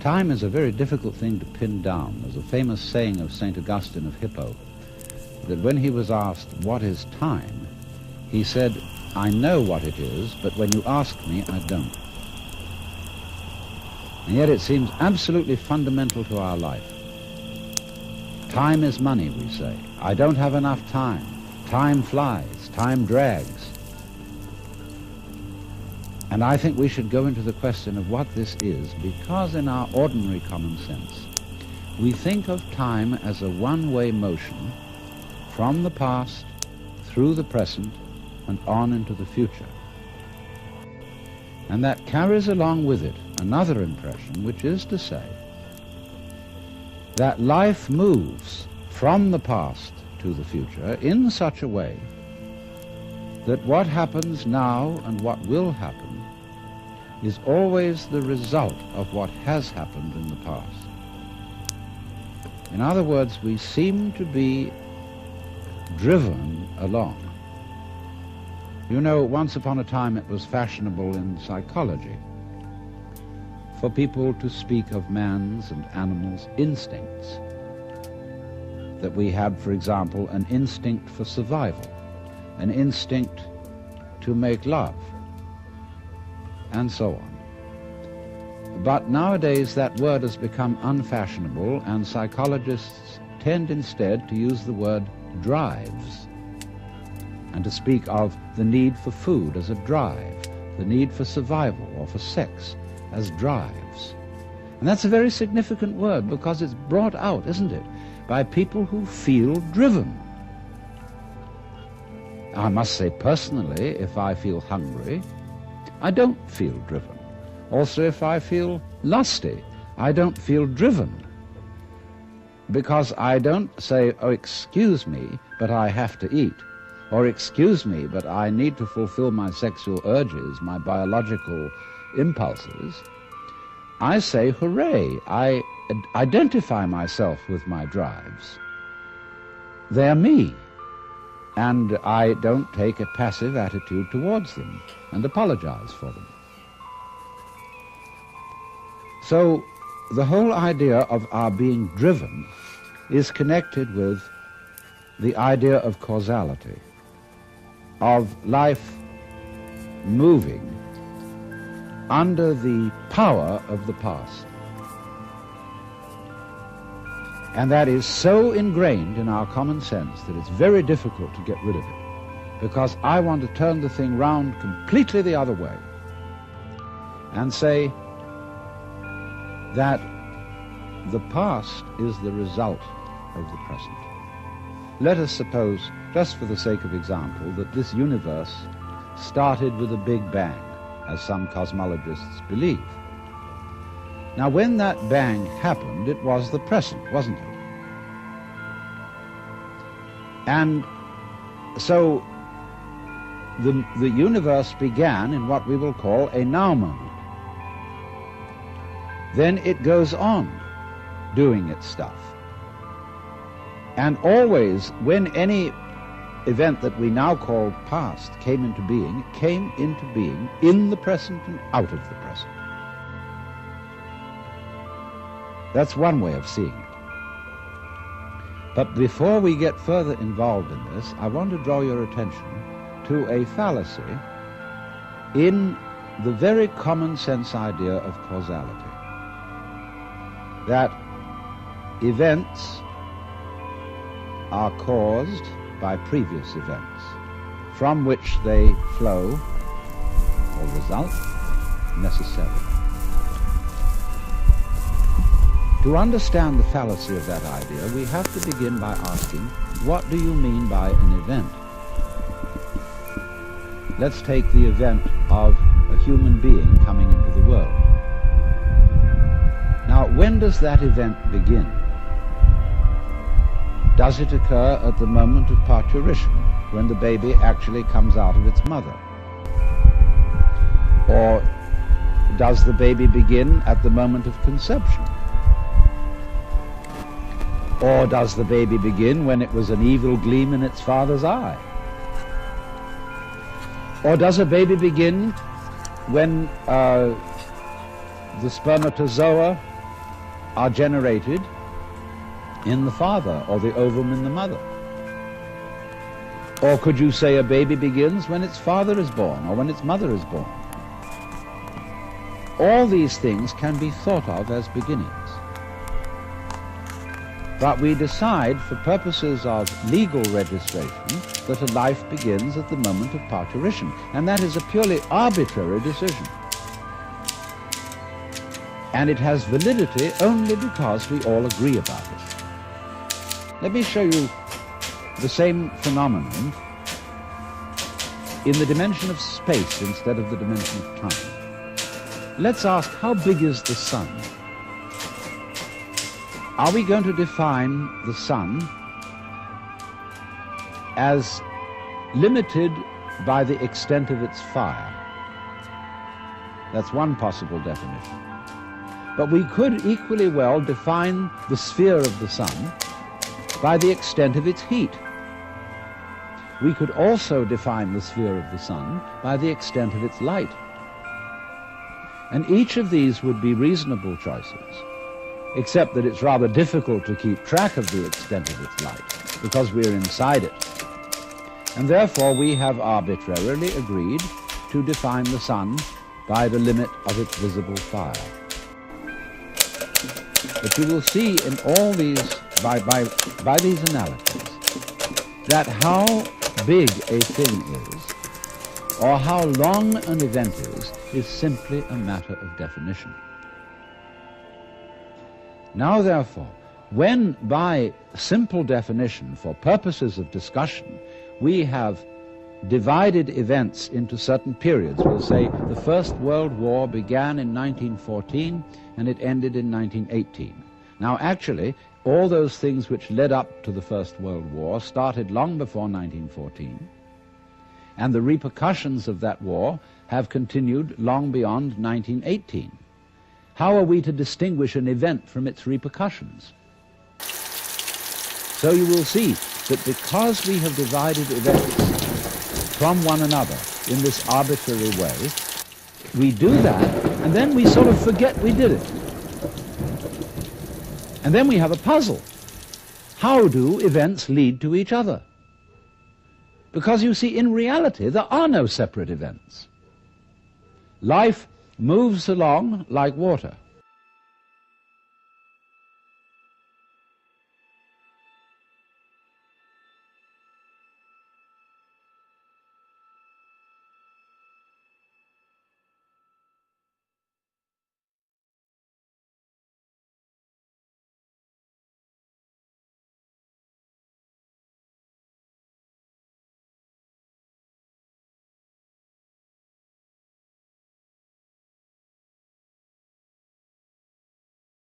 Time is a very difficult thing to pin down. There's a famous saying of St. Augustine of Hippo that when he was asked, "What is time?" he said, "I know what it is, but when you ask me, I don't." And yet it seems absolutely fundamental to our life. Time is money, we say. I don't have enough time. Time flies. Time drags. And I think we should go into the question of what this is, because in our ordinary common sense, we think of time as a one-way motion from the past through the present and on into the future. And that carries along with it another impression, which is to say that life moves from the past to the future in such a way that what happens now and what will happen is always the result of what has happened in the past. In other words, we seem to be driven along. You know, once upon a time it was fashionable in psychology for people to speak of man's and animals' instincts. That we had, for example, an instinct for survival, an instinct to make love, and so on. But nowadays that word has become unfashionable, and psychologists tend instead to use the word drives, and to speak of the need for food as a drive, the need for survival or for sex as drives. And that's a very significant word, because it's brought out, isn't it, by people who feel driven. I must say personally, if I feel hungry, I don't feel driven. Also, if I feel lusty, I don't feel driven. Because I don't say, "Oh, excuse me, but I have to eat," or "Excuse me, but I need to fulfill my sexual urges, my biological impulses." I say, "Hooray, I identify myself with my drives. They're me." And I don't take a passive attitude towards them and apologize for them. So the whole idea of our being driven is connected with the idea of causality, of life moving under the power of the past. And that is so ingrained in our common sense that it's very difficult to get rid of it, because I want to turn the thing round completely the other way and say that the past is the result of the present. Let us suppose, just for the sake of example, that this universe started with a big bang, as some cosmologists believe. Now, when that bang happened, it was the present, wasn't it? And so the universe began in what we will call a now moment. Then it goes on doing its stuff. And always, when any event that we now call past came into being, it came into being in the present and out of the present. That's one way of seeing it. But before we get further involved in this, I want to draw your attention to a fallacy in the very common sense idea of causality. That events are caused by previous events, from which they flow or result necessarily. To understand the fallacy of that idea, we have to begin by asking, what do you mean by an event? Let's take the event of a human being coming into the world. Now, when does that event begin? Does it occur at the moment of parturition, when the baby actually comes out of its mother? Or does the baby begin at the moment of conception? Or does the baby begin when it was an evil gleam in its father's eye? Or does a baby begin when the spermatozoa are generated in the father, or the ovum in the mother. Or could you say a baby begins when its father is born, or when its mother is born? All these things can be thought of as beginnings. But we decide, for purposes of legal registration, that a life begins at the moment of parturition, and that is a purely arbitrary decision. And it has validity only because we all agree about it. Let me show you the same phenomenon in the dimension of space instead of the dimension of time. Let's ask, how big is the sun? Are we going to define the sun as limited by the extent of its fire? That's one possible definition. But we could equally well define the sphere of the sun by the extent of its heat. We could also define the sphere of the sun by the extent of its light. And each of these would be reasonable choices, except that it's rather difficult to keep track of the extent of its light, because we're inside it. And therefore we have arbitrarily agreed to define the sun by the limit of its visible fire. But you will see in all these, by these analogies, that how big a thing is, or how long an event is simply a matter of definition. Now, therefore, when by simple definition, for purposes of discussion, we have divided events into certain periods, we'll say the First World War began in 1914 and it ended in 1918. Now, actually, all those things which led up to the First World War started long before 1914, and the repercussions of that war have continued long beyond 1918. How are we to distinguish an event from its repercussions? So you will see that because we have divided events from one another in this arbitrary way, we do that, and then we sort of forget we did it. And then we have a puzzle. How do events lead to each other? Because you see, in reality, there are no separate events. Life moves along like water.